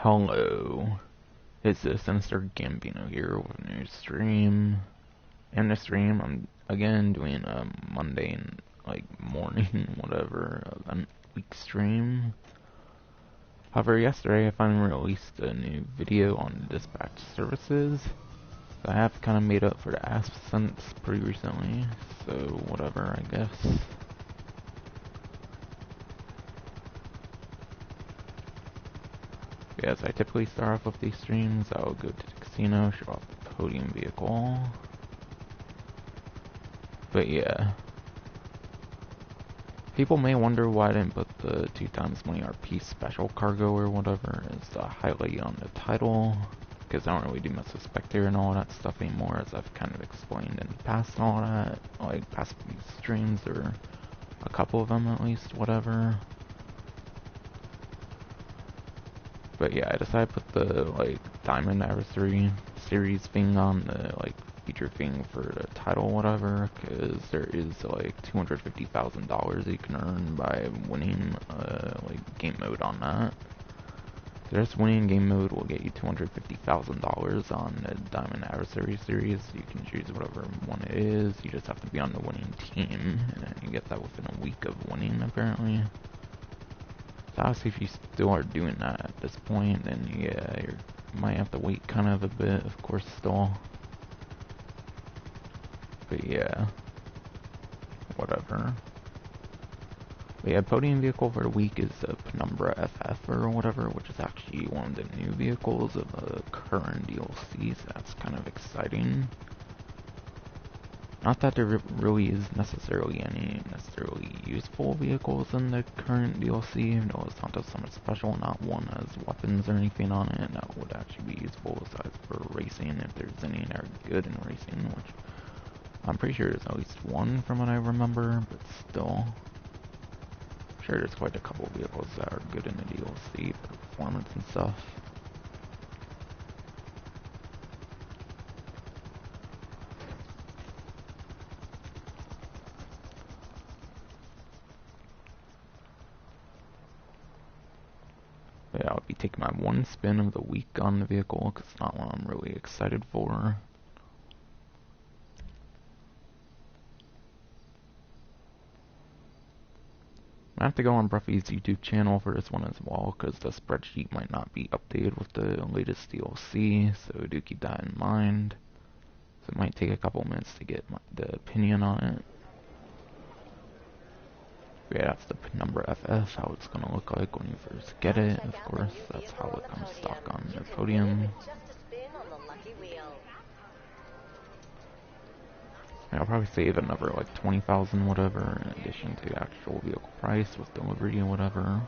Hello, it's the Sinister Gambino here with a new stream. In the stream, I'm again doing a Monday, morning, whatever, event week stream. However, yesterday I finally released a new video on dispatch services. So I have kind of made up for the absence pretty recently, so whatever, I guess. As I typically start off with these streams, I'll go to the casino, show off the podium vehicle. But yeah. People may wonder why I didn't put the 2x money RP special cargo or whatever as the highlight on the title, because I don't really do much with Spectator and all that stuff anymore, as I've kind of explained in the past and all that, like past streams, or a couple of them at least, whatever. But yeah, I decided to put the, Diamond Adversary series thing on the, feature thing for the title, whatever, because there is, $250,000 you can earn by winning, game mode on that. So just winning game mode will get you $250,000 on the Diamond Adversary series. You can choose whatever one it is, you just have to be on the winning team, and you get that within a week of winning, apparently. So obviously if you still are doing that at this point, then yeah, you might have to wait kind of a bit, of course, still. But yeah, whatever. But yeah, podium vehicle for the week is a Penumbra FF or whatever, which is actually one of the new vehicles of a current DLC, so that's kind of exciting. Not that there really is necessarily any useful vehicles in the current DLC, though Santos something special, not one has weapons or anything on it that would actually be useful besides for racing, if there's any that are good in racing, which I'm pretty sure there's at least one from what I remember, but still. I'm sure there's quite a couple vehicles that are good in the DLC for performance and stuff. Yeah, I'll be taking my one spin of the week on the vehicle, because it's not one I'm really excited for. I have to go on Bruffy's YouTube channel for this one as well, because the spreadsheet might not be updated with the latest DLC, so do keep that in mind. So it might take a couple minutes to get the opinion on it. Yeah, that's the Penumbra FF, how it's going to look like when you first get it, of course. That's how it comes stock on their podium. Yeah, I'll probably save another, 20,000 whatever, in addition to the actual vehicle price with delivery and whatever.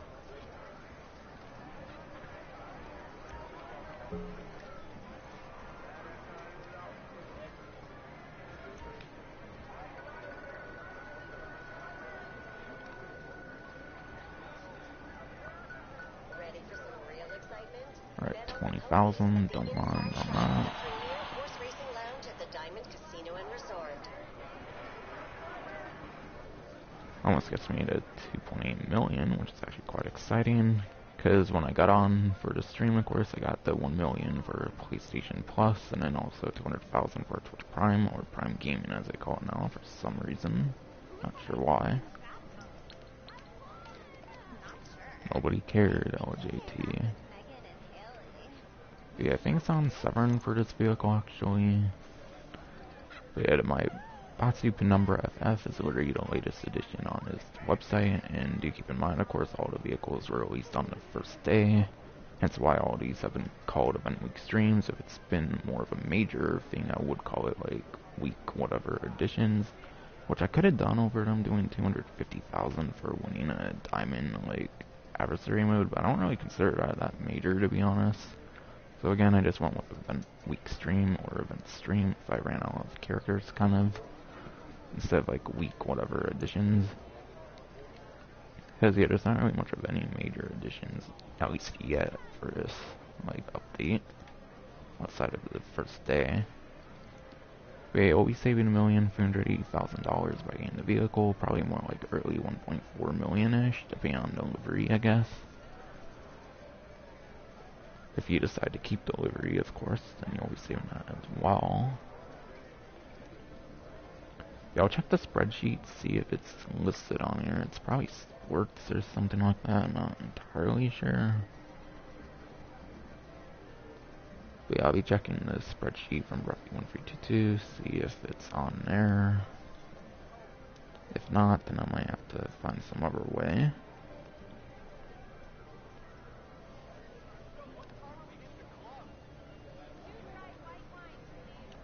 Alright, 20,000, don't mind on that. Almost gets me to 2.8 million, which is actually quite exciting, because when I got on for the stream, of course, I got the 1 million for PlayStation Plus, and then also 200,000 for Twitch Prime, or Prime Gaming as they call it now, for some reason. Not sure why. Nobody cared, LJT. But yeah, I think it's on 7 for this vehicle, actually. But yeah, my Batsu Penumbra FF is already the latest edition on his website, and do keep in mind, of course, all the vehicles were released on the first day, hence why all these have been called event week streams. If it's been more of a major thing, I would call it week whatever editions, which I could have done over them doing 250,000 for winning a diamond adversary mode, but I don't really consider that major, to be honest. So again, I just went with event week stream or event stream if I ran out of characters, kind of, instead of week whatever editions. Because yeah, there's not really much of any major additions, at least yet, for this update, outside of the first day. But yeah, we'll be saving $1,380,000 by getting the vehicle, probably more early 1.4 million-ish, depending on delivery, I guess. If you decide to keep delivery, of course, then you'll be saving that as well. Yeah, I'll check the spreadsheet, see if it's listed on here. It's probably sports or something like that. I'm not entirely sure. But yeah, I'll be checking the spreadsheet from Ruffy 1322, see if it's on there. If not, then I might have to find some other way.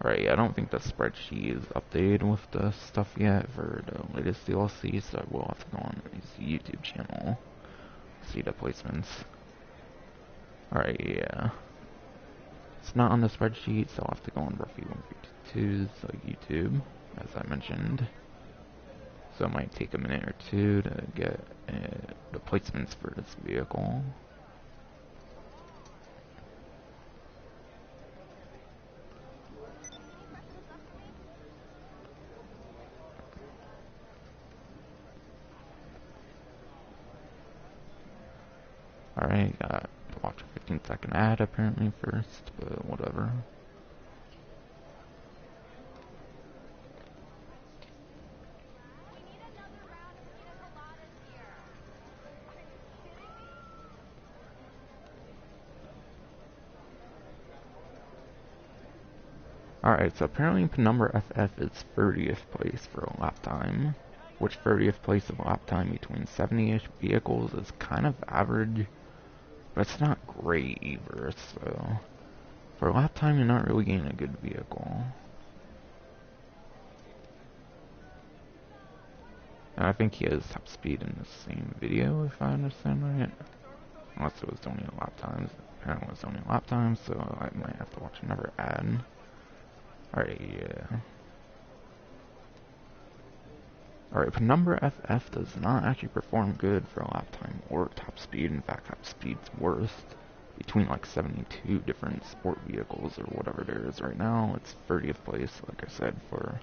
Alright, I don't think the spreadsheet is updated with the stuff yet for the latest DLC, so I will have to go on his YouTube channel, see the placements. Alright, yeah. It's not on the spreadsheet, so I'll have to go on Ruffy 1322's YouTube, as I mentioned. So it might take a minute or two to get the placements for this vehicle. Alright, got to watch a 15-second ad apparently first, but whatever. Alright, so apparently Penumbra FF is 30th place for a lap time, which 30th place of lap time between 70-ish vehicles is kind of average, but it's not great either, so for a lap time you're not really getting a good vehicle. And I think he has top speed in the same video, if I understand right. Unless it was only lap times. Apparently it was only lap times, so I might have to watch another ad. Alright, yeah. Alright, Penumbra FF does not actually perform good for lap time or top speed. In fact, top speed's worst. Between like 72 different sport vehicles or whatever there is right now, it's 30th place, like I said, for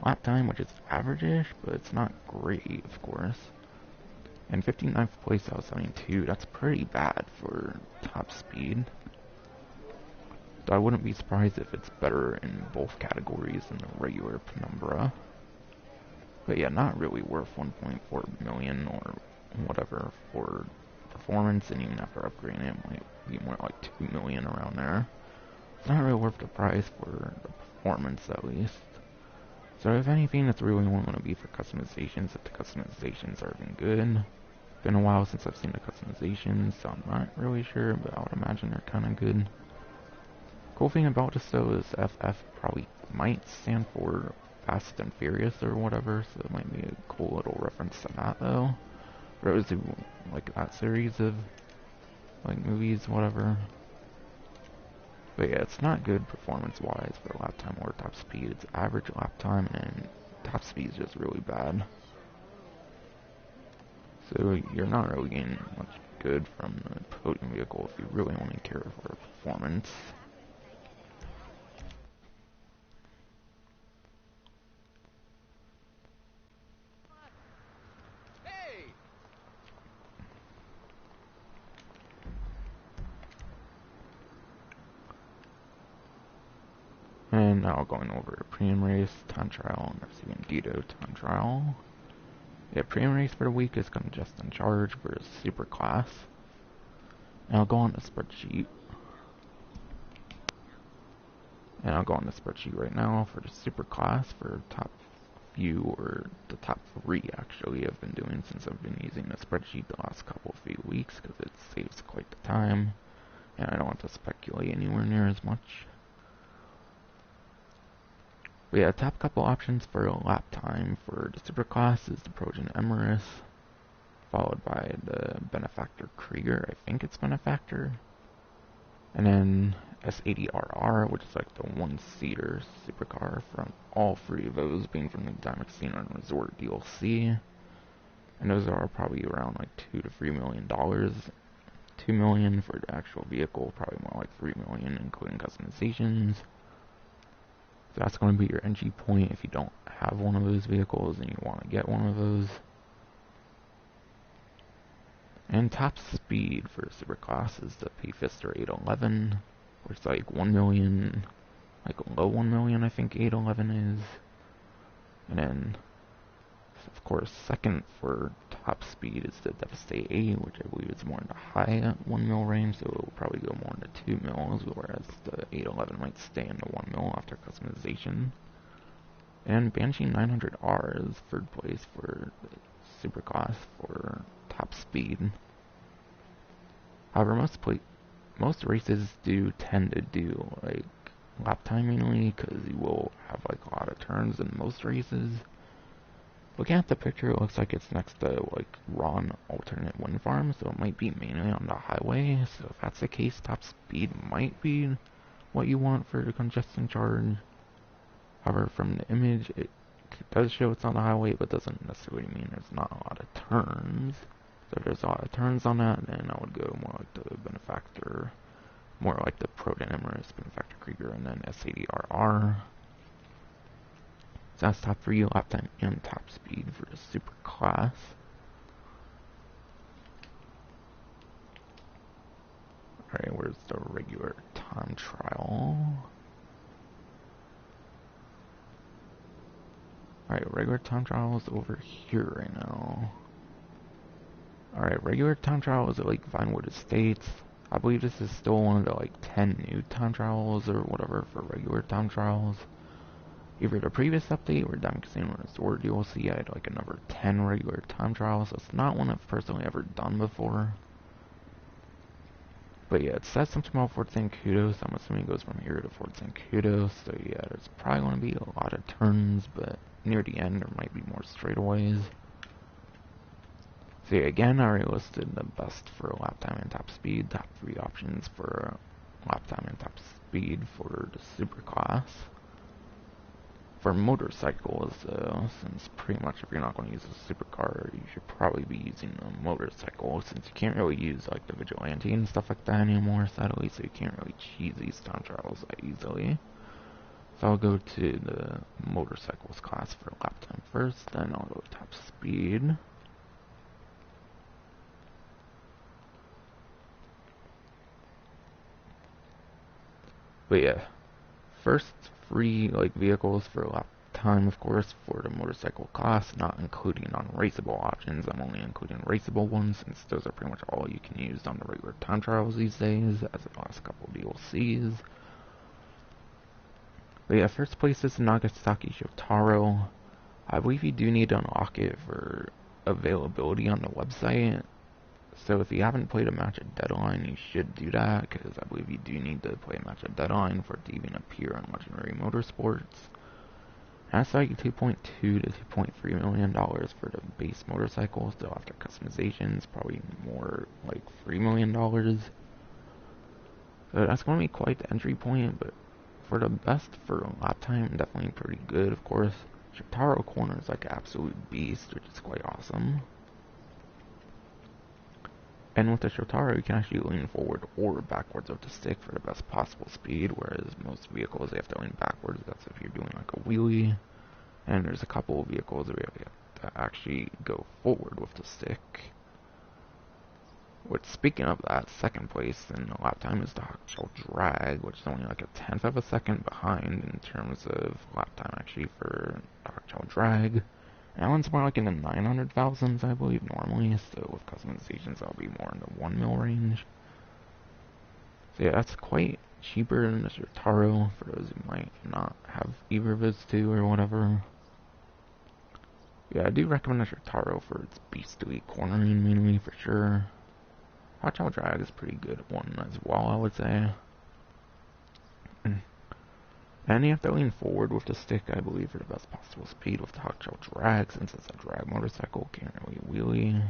lap time, which is average-ish, but it's not great, of course. And 59th place out of 72, that's pretty bad for top speed. So I wouldn't be surprised if it's better in both categories than the regular Penumbra. But yeah, not really worth 1.4 million or whatever for performance, and even after upgrading it might be more like 2 million around there. It's not really worth the price for the performance, at least. So if anything, it's really only going to be for customizations, if the customizations are even good. Been a while since I've seen the customizations, so I'm not really sure, but I would imagine they're kind of good. Cool thing about this though is FF probably might stand for Fast and Furious or whatever, so it might be a cool little reference to that though. For those who like that series of like movies, whatever. But yeah, it's not good performance-wise for lap time or top speed. It's average lap time, and top speed is just really bad. So you're not really getting much good from the podium vehicle if you really only care for performance. And now going over to Premium Race, Time Trial, and FC Bandito Time Trial. Yeah, Premium Race for the week is going to Justin Charge for his Super Class. And I'll go on the spreadsheet. Right now for the Super Class for top few, or the top 3 actually, I've been doing since I've been using the spreadsheet the last few weeks, because it saves quite the time. And I don't want to speculate anywhere near as much. But yeah, top couple options for a lap time for the Super Class is the Progen Emirates, followed by the Benefactor Krieger, I think it's Benefactor, and then S80RR, which is like the one-seater supercar from all 3 of those being from the Diamond Casino Resort DLC. And those are probably around like $2 to $3 million. $2 million for the actual vehicle, probably more like $3 million including customizations. So that's going to be your entry point if you don't have one of those vehicles and you want to get one of those. And top speed for Superclass is the P-Fister 811, which is like 1 million, like low 1 million I think 811 is. And then, of course, second for top speed is the Devastate 8, which I believe is more in the high 1 mil range, so it will probably go more into 2 mils, whereas the 811 might stay in the 1 mil after customization. And Banshee 900R is third place for the Superclass for top speed. However, most races do tend to do like lap time mainly, because you will have like a lot of turns in most races. Looking at the picture, it looks like it's next to like Ron alternate wind farm, so it might be mainly on the highway. So if that's the case, top speed might be what you want for the congestion charge. However, from the image, it does show it's on the highway, but doesn't necessarily mean there's not a lot of turns. So if there's a lot of turns on that, then I would go more like the Benefactor, more like the Proto-Emerus, Benefactor Krieger, and then S80RR. So that's top 3 lap time and top speed for the super class. Alright, where's the regular time trial? Alright, regular time trial is over here right now. Alright, regular time trial is at like Vinewood Estates. I believe this is still one of the like 10 new time trials or whatever for regular time trials. Either the previous update or Diamond Casino Resort DLC, I had like another 10 regular time trials, so it's not one I've personally ever done before. But yeah, it says something about Fort Zancudo, so I'm assuming it goes from here to Fort Zancudo, so yeah, there's probably going to be a lot of turns, but near the end there might be more straightaways. So yeah, again, I already listed the best for lap time and top speed, top 3 options for lap time and top speed for the super class. For motorcycles, since pretty much if you're not going to use a supercar, you should probably be using a motorcycle, since you can't really use like the Vigilante and stuff like that anymore, sadly, so you can't really cheese these time trials that easily. So I'll go to the motorcycles class for lap time first, then I'll go top speed. But yeah, first free like vehicles for lap time, of course, for the motorcycle class, not including non-raceable options. I'm only including raceable ones, since those are pretty much all you can use on the regular time trials these days, as the last couple DLCs. But yeah, first place is Nagasaki Shotaro. I believe you do need to unlock it for availability on the website. So if you haven't played a match at Deadline, you should do that, because I believe you do need to play a match at Deadline for it to even appear on Legendary Motorsports. That's like $2.2 to $2.3 million for the base motorcycle, still after customizations, probably more like $3 million. So that's going to be quite the entry point, but for the best for lap time, definitely pretty good, of course. Shotaro Corner is like an absolute beast, which is quite awesome. And with the Shotaro, you can actually lean forward or backwards with the stick for the best possible speed, whereas most vehicles, they have to lean backwards. That's if you're doing like a wheelie. And there's a couple of vehicles where you have to actually go forward with the stick. Which, speaking of that, second place in the lap time is the Hawktail Drag, which is only like a 1/10 of a second behind in terms of lap time actually for the Hawktail Drag. That one's more like in the 900,000s, I believe, normally, so with customizations, that'll be more in the 1 mil range. So yeah, that's quite cheaper than the Shotaro, for those who might not have either of those two or whatever. Yeah, I do recommend the Shotaro for its beastly cornering, mainly, for sure. Hawktail Drag is a pretty good one as well, I would say. And you have to lean forward with the stick, I believe, for the best possible speed with the Hawktail Drag, since it's a drag motorcycle, can't really wheelie.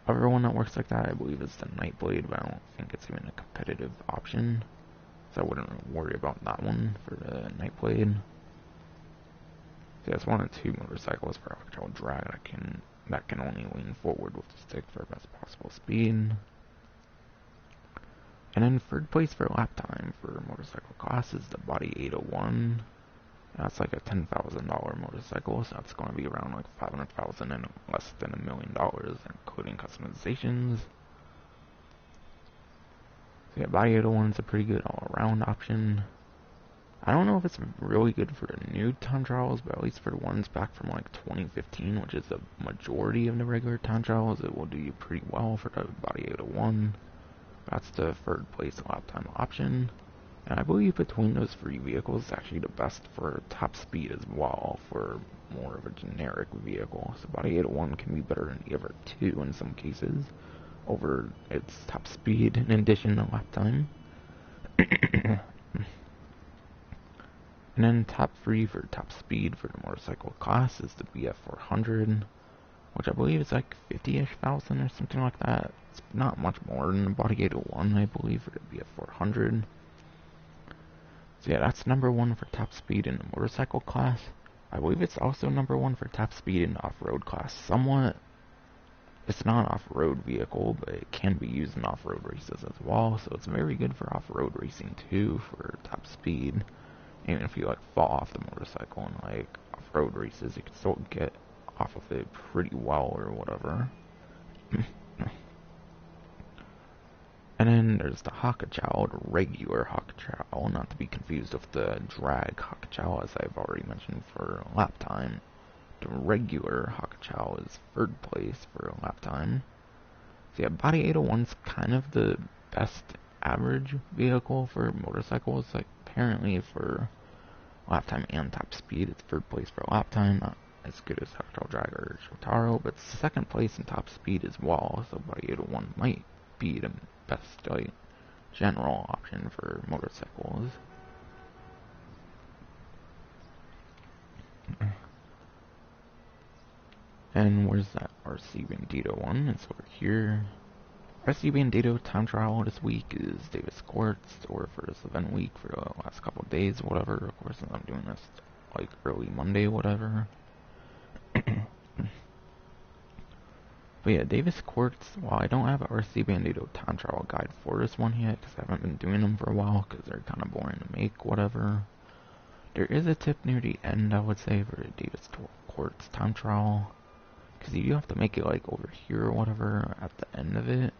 Other one that works like that, I believe, is the Nightblade, but I don't think it's even a competitive option, so I wouldn't worry about that one for the Nightblade. So yeah, it's one of 2 motorcycles for Hawktail Drag that can only lean forward with the stick for the best possible speed. And then third place for lap time for motorcycle class is the Body 801. That's like a $10,000 motorcycle, so that's going to be around like 500,000 and less than $1 million, including customizations. So yeah, Body 801 is a pretty good all-around option. I don't know if it's really good for new time trials, but at least for the ones back from like 2015, which is the majority of the regular time trials, it will do you pretty well for the Body 801. That's the third place lap time option. And I believe between those three vehicles, it's actually the best for top speed as well, for more of a generic vehicle. So Body 801 can be better than the other two in some cases, over its top speed in addition to lap time. And then top 3 for top speed for the motorcycle class is the BF400, which I believe is like 50-ish thousand or something like that. It's not much more than the Body 801, I believe, for the BF400. So yeah, that's number 1 for top speed in the motorcycle class. I believe it's also number 1 for top speed in the off-road class. Somewhat, it's not an off-road vehicle, but it can be used in off-road races as well, so it's very good for off-road racing too for top speed. Even if you like fall off the motorcycle in like off-road races, you can still get off of it pretty well or whatever. And then there's the Hakuchou, the regular Hakuchou, not to be confused with the drag Hakuchou, as I've already mentioned for lap time. The regular Hakuchou is 3rd place for lap time. So yeah, Body 801's kind of the best average vehicle for motorcycles. Like apparently for lap time and top speed, it's 3rd place for lap time, not as good as Hakuchou Drag or Shotaro, but 2nd place in top speed as well. So Body 801 might be the best like general option for motorcycles. And where's that RC Bandito one? It's over here. RC Bandito time trial this week is Davis Courts, or for this event week for the last couple of days, whatever. Of course, I'm doing this like early Monday, whatever. But yeah, Davis Courts, while I don't have an RC Bandito time trial guide for this one yet, because I haven't been doing them for a while, because they're kind of boring to make, whatever. There is a tip near the end, I would say, for the Davis Courts time trial, because you do have to make it like over here or whatever at the end of it.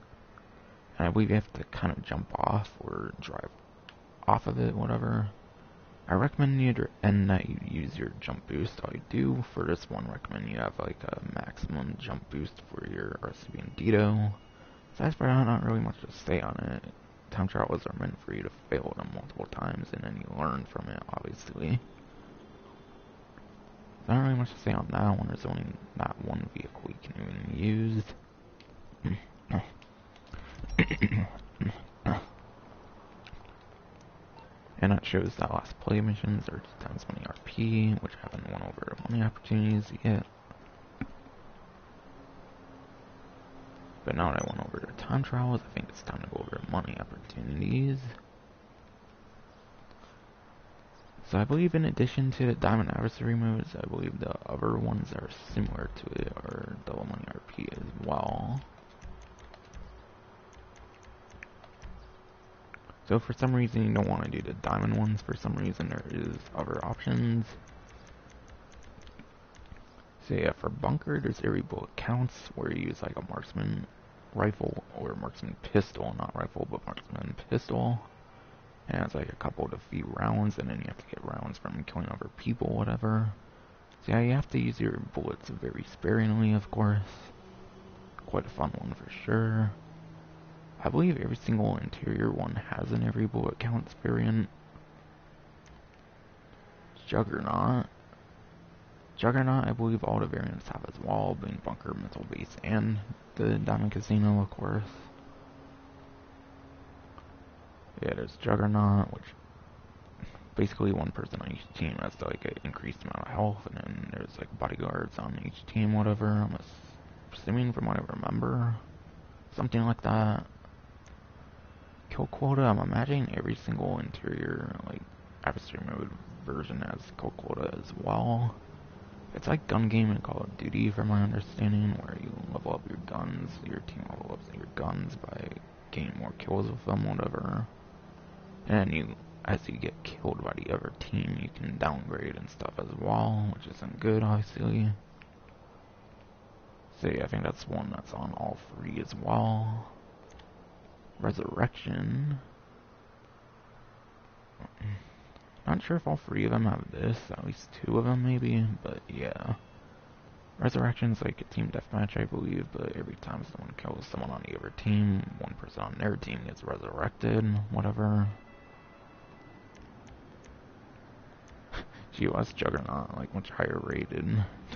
And I believe you have to kind of jump off or drive off of it, whatever. I recommend near the end that you use your jump boost. I do, for this one, recommend you have like a maximum jump boost for your RC Bandito. Besides for that, not really much to say on it. Time trials are meant for you to fail them multiple times and then you learn from it, obviously. Not really much to say on that one. There's only that one vehicle you can even use. And that shows that last play missions are 2 times money RP, which I haven't won over money opportunities yet. But now that I went over the time trials, I think it's time to go over money opportunities. So I believe in addition to the Diamond Adversary modes, I believe the other ones that are similar to it are double money RP as well. So for some reason you don't want to do the diamond ones, for some reason there is other options. So yeah, for bunker there's every bullet counts, where you use like a marksman rifle or marksman pistol, not rifle but marksman pistol. And it's like a couple to few rounds, and then you have to get rounds from killing other people, whatever. So yeah, you have to use your bullets very sparingly, of course. Quite a fun one for sure. I believe every single interior one has an every bullet counts variant. Juggernaut, I believe all the variants have as well, being bunker, mental base, and the Diamond Casino, of course. Yeah, there's Juggernaut, which basically one person on each team has like an increased amount of health, and then there's like bodyguards on each team, whatever. I'm assuming from what I remember, something like that. Kill quota, I'm imagining every single interior like adversary mode version has kill quota as well. It's like gun game in Call of Duty, from my understanding, where you level up your guns, your team level up your guns by gaining more kills with them, whatever. And you as you get killed by the other team, you can downgrade and stuff as well, which isn't good, obviously. So yeah, I think that's one that's on all three as well. Resurrection. Not sure if all three of them have this, at least two of them maybe, but yeah. Resurrection's like a team deathmatch, I believe, but every time someone kills someone on the other team, one person on their team gets resurrected, whatever. GOS Juggernaut, like much higher rated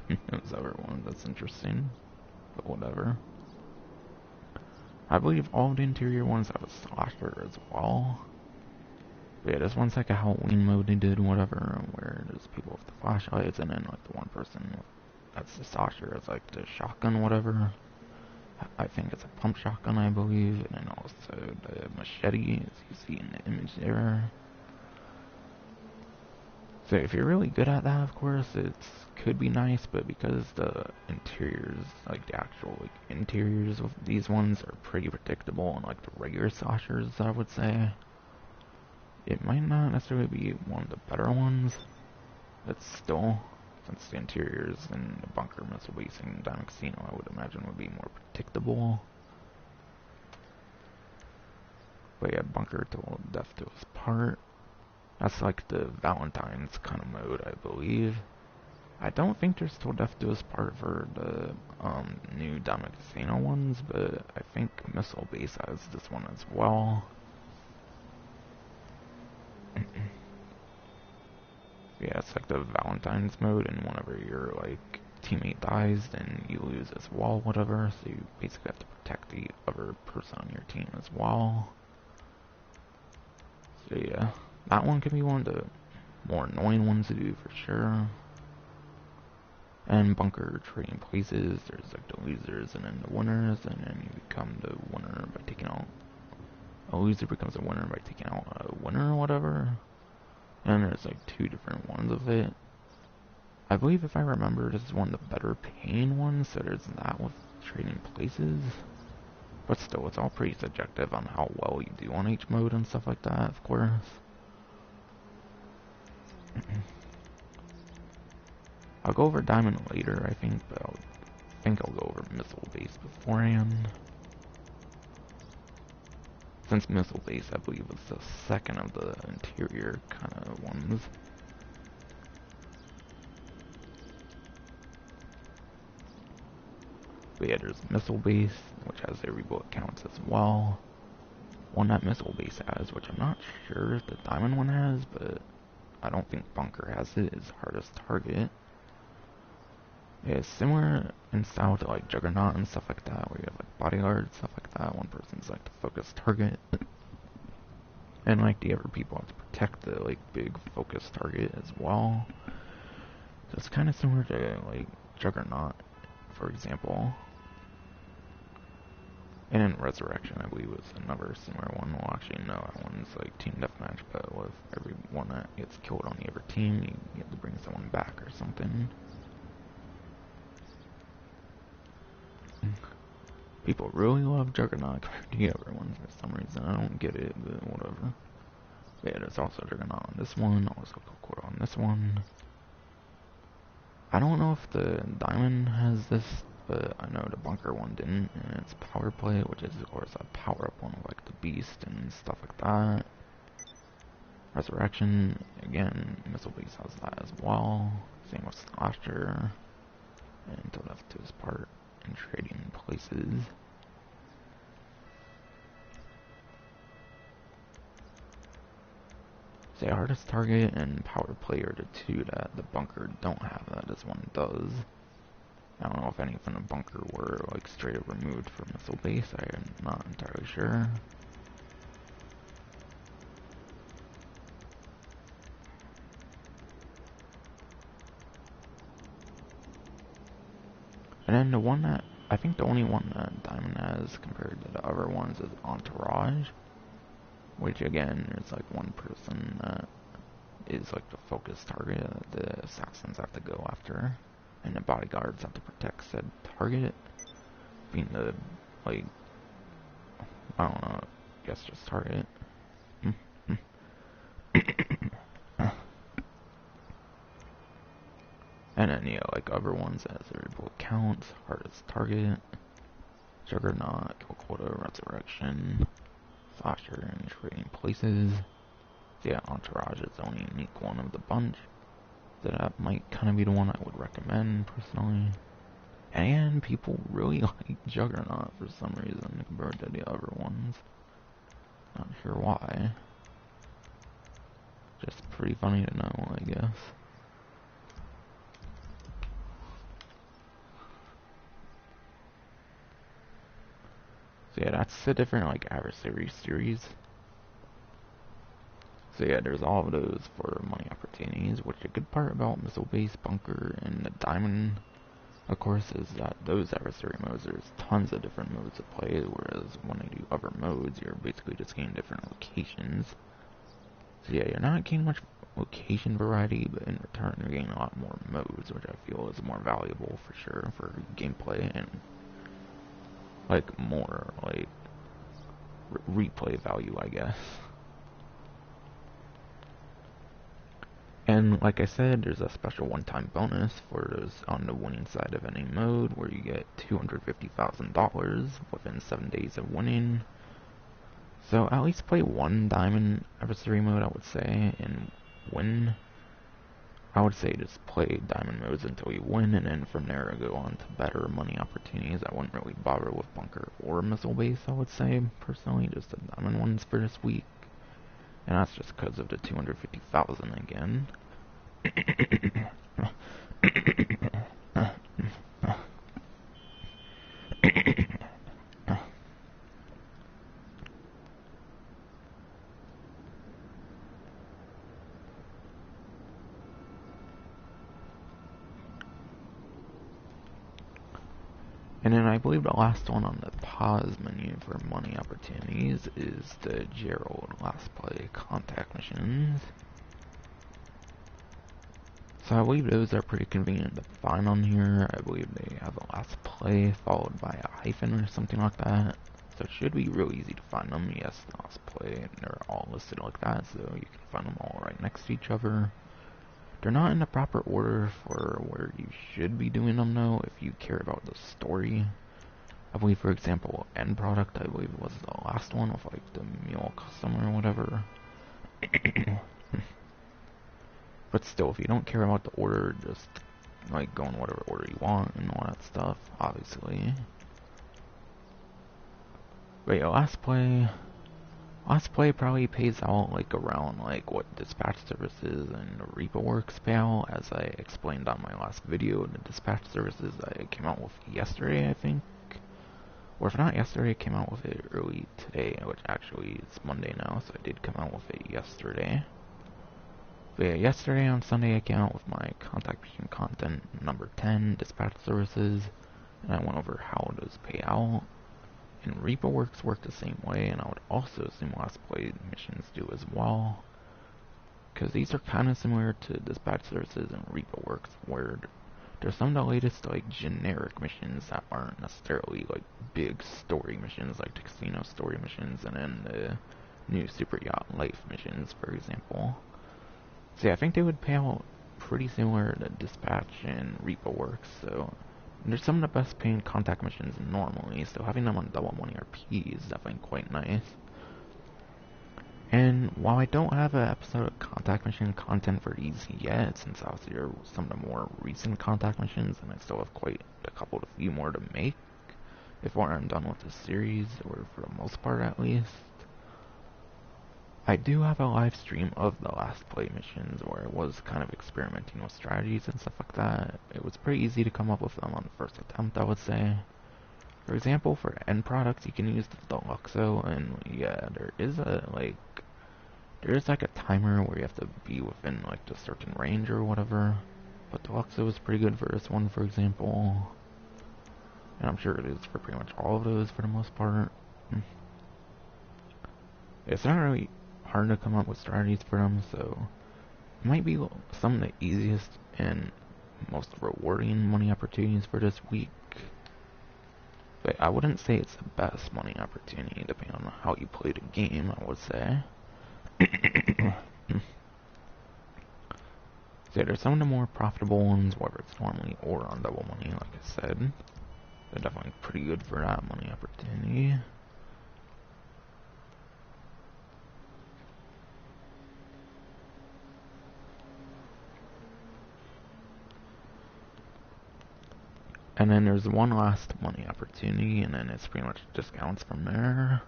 than those other ones, that's interesting, but whatever. I believe all the interior ones have a slasher as well. But yeah, this one's like a Halloween mode they did, whatever, where there's people with the flashlights, and then like the one person that's the slasher is like the shotgun, whatever. I think it's a pump shotgun, I believe, and then also the machete, as you see in the image there. So if you're really good at that, of course, it could be nice, but because the interiors, like the actual like interiors of these ones are pretty predictable, unlike the regular slashers, I would say, it might not necessarily be one of the better ones. But still, since the interiors in the bunker, missile base, and Diamond Casino, I would imagine would be more predictable. But yeah, bunker till death do us part. That's like the Valentine's kind of mode, I believe. I don't think there's till death do us part for the new Diamond Casino ones, but I think Missile Base has this one as well. Yeah, it's like the Valentine's mode, and whenever your like teammate dies, then you lose as well, whatever. So you basically have to protect the other person on your team as well. So yeah, that one can be one of the more annoying ones to do for sure. And bunker trading places, there's like the losers and then the winners, and then you become the winner by taking out a loser becomes a winner by taking out a winner or whatever. And there's like two different ones of it. I believe if I remember, this is one of the better paying ones, so there's that with trading places. But still, it's all pretty subjective on how well you do on each mode and stuff like that, of course. I'll go over Diamond later, I think, but I think I'll go over Missile Base beforehand. Since Missile Base, I believe, was the second of the interior kind of ones. But yeah, there's Missile Base, which has every bullet counts as well. One that Missile Base has, which I'm not sure if the Diamond one has, but I don't think Bunker has it, is Hardest Target. It's similar in style to like Juggernaut and stuff like that, where you have like bodyguards, stuff like that. One person's like the focus target, and like the other people have to protect the like big focus target as well. So it's kind of similar to like Juggernaut, for example. And in Resurrection, I believe, was another similar one. Well, actually, no, that one's like team deathmatch, but with everyone that gets killed on the other team, you get to bring someone back or something. People really love Juggernaut compared to the other ones for some reason. I don't get it, but whatever. Yeah, there's also Juggernaut on this one, also Coco on this one. I don't know if the Diamond has this, but I know the Bunker one didn't, and it's Power Play, which is of course a power-up one of like the Beast and stuff like that. Resurrection, again, Missile Base has that as well. Same with Slasher, and Until Death Do Us Part, and Trading Places. Say Hardest Target and Power Play are the two that the Bunker don't have that this one does. I don't know if any from the Bunker were like straight up removed from Missile Base, I am not entirely sure. And then the one that, I think the only one that Diamond has compared to the other ones is Entourage. Which again, is like one person that is like the focus target that the assassins have to go after. And the bodyguards have to protect said target. Being the, like, I don't know, I guess just target. And then, yeah, like other ones as variable counts, hardest target, juggernaut, kill quota, resurrection, slasher, and trading places. So yeah, entourage is the only unique one of the bunch. So that might kind of be the one I would recommend personally. And people really like Juggernaut for some reason compared to the other ones. Not sure why. Just pretty funny to know, I guess. So yeah, that's the different like adversary series. So yeah, there's all of those for money opportunities, which a good part about Missile Base, Bunker, and the Diamond, of course, is that those adversary modes, there's tons of different modes to play, whereas when they do other modes, you're basically just getting different locations. So yeah, you're not getting much location variety, but in return you're getting a lot more modes, which I feel is more valuable for sure for gameplay and like more like replay value, I guess. And like I said, there's a special one-time bonus for those on the winning side of any mode, where you get $250,000 within 7 days of winning. So at least play one diamond adversary mode, I would say, and win. I would say just play diamond modes until you win, and then from there go on to better money opportunities. I wouldn't really bother with bunker or missile base, I would say, personally, just the diamond ones for this week. And that's just because of the 250,000 again. And then I believe the last one on the pause menu for money opportunities is the Gerald last play contact missions. So I believe those are pretty convenient to find on here. I believe they have a last play followed by a hyphen or something like that. So it should be real easy to find them. Yes, the last play, and they're all listed like that, so you can find them all right next to each other. They're not in the proper order for where you should be doing them though, if you care about the story. I believe, for example, End Product, I believe was the last one with like the mule custom or whatever. But still, if you don't care about the order, just like go in whatever order you want and all that stuff, obviously. But yeah, last play probably pays out like around like what dispatch services and Reaper Works pay out, as I explained on my last video. The dispatch services I came out with yesterday, I think. Or if not yesterday, I came out with it early today, which actually is Monday now, so I did come out with it yesterday. But yeah, yesterday on Sunday I came out with my contact mission content number 10, dispatch services, and I went over how those pay out. And Reaper Works work the same way, and I would also assume last play missions do as well. Because these are kind of similar to dispatch services and Reaper Works, where there's some of the latest like generic missions that aren't necessarily like big story missions, like the casino story missions, and then the new Super Yacht Life missions, for example. So yeah, I think they would pay out pretty similar to dispatch and Reaper Works, so they're some of the best paying contact missions normally, so having them on double money RP is definitely quite nice. And while I don't have an episode of contact mission content for these yet, since obviously they're some of the more recent contact missions, and I still have quite a few more to make before I'm done with the series, or for the most part at least, I do have a live stream of the last play missions where I was kind of experimenting with strategies and stuff like that. It was pretty easy to come up with them on the first attempt, I would say. For example, for end products, you can use the Deluxo, and yeah, there's like a timer where you have to be within like a certain range or whatever. But Deluxo is pretty good for this one, for example. And I'm sure it is for pretty much all of those for the most part. It's not really hard to come up with strategies for them, so it might be some of the easiest and most rewarding money opportunities for this week. But I wouldn't say it's the best money opportunity, depending on how you play the game, I would say. So there's some of the more profitable ones, whether it's normally or on double money, like I said. They're definitely pretty good for that money opportunity. And then there's one last money opportunity, and then it's pretty much discounts from there.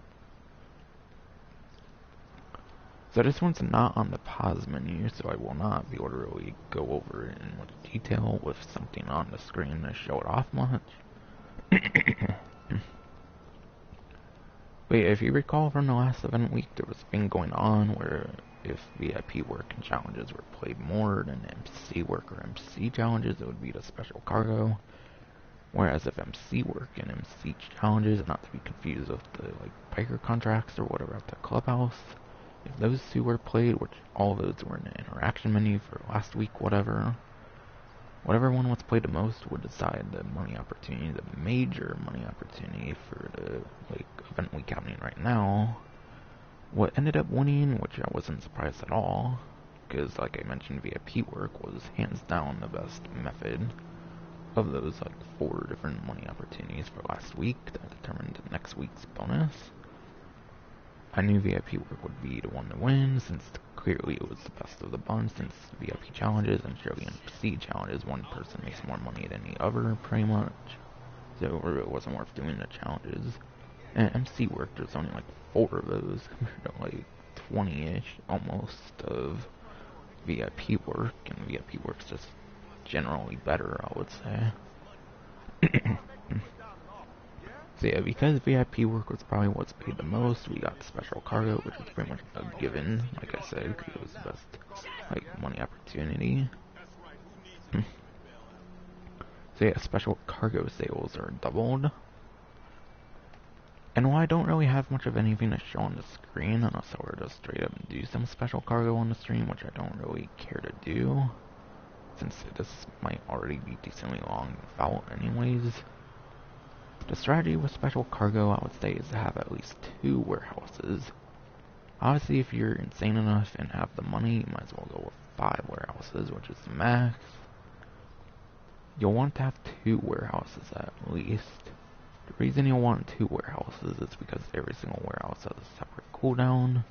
So this one's not on the pause menu, so I will not be able to really go over it in much detail with something on the screen to show it off much. But yeah, if you recall from the last event week, there was a thing going on where if VIP work and challenges were played more than MC work or MC challenges, it would be the special cargo. Whereas if MC work and MC challenges, not to be confused with the like Piker contracts or whatever at the clubhouse, if those two were played, which all those were in the interaction menu for last week, whatever one was played the most would decide the money opportunity, the major money opportunity for the like event week happening right now. What ended up winning, which I wasn't surprised at all, because like I mentioned, VIP work was hands down the best method of those like 4 different money opportunities for last week that determined next week's bonus. I knew VIP work would be the one to win, since clearly it was the best of the bunch, since VIP challenges and surely MC challenges, one person makes more money than the other, pretty much. So it wasn't worth doing the challenges. And MC work, there's only like 4 of those, compared to like 20-ish, almost, of VIP work, and VIP work's just generally better, I would say. So yeah, because VIP work was probably what's paid the most, we got special cargo, which was pretty much a given, like I said, because it was the best like money opportunity. So yeah, special cargo sales are doubled. And while I don't really have much of anything to show on the screen, unless I were to straight up do some special cargo on the stream, which I don't really care to do, since this might already be decently long without anyways. The strategy with special cargo, I would say, is to have at least 2 warehouses. Obviously, if you're insane enough and have the money, you might as well go with 5 warehouses, which is the max. You'll want to have 2 warehouses at least. The reason you'll want 2 warehouses is because every single warehouse has a separate cooldown.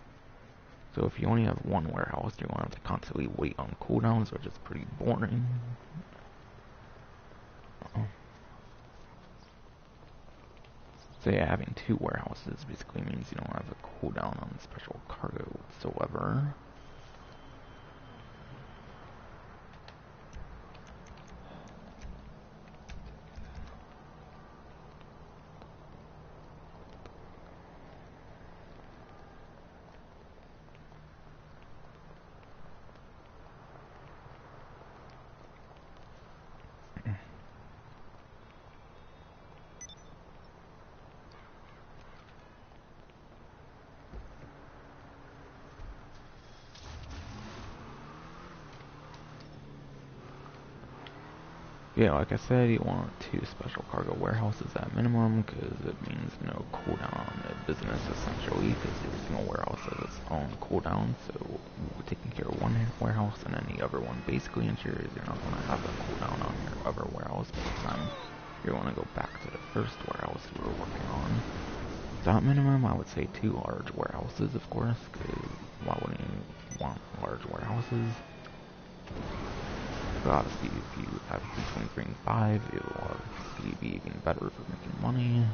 So if you only have 1 warehouse, you're going to have to constantly wait on cooldowns, which is pretty boring. So yeah, having 2 warehouses basically means you don't have a cooldown on special cargo whatsoever. Yeah, like I said, you want 2 special cargo warehouses at minimum, because it means no cooldown on the business, essentially, because every single warehouse has its own cooldown, so taking care of one warehouse and then the other one basically ensures you're not going to have a cooldown on your other warehouse by the time you want to go back to the first warehouse you were working on. So at minimum, I would say 2 large warehouses, of course, because why wouldn't you want large warehouses? But obviously, if you have between 3 and 5, it will obviously be even better for making money.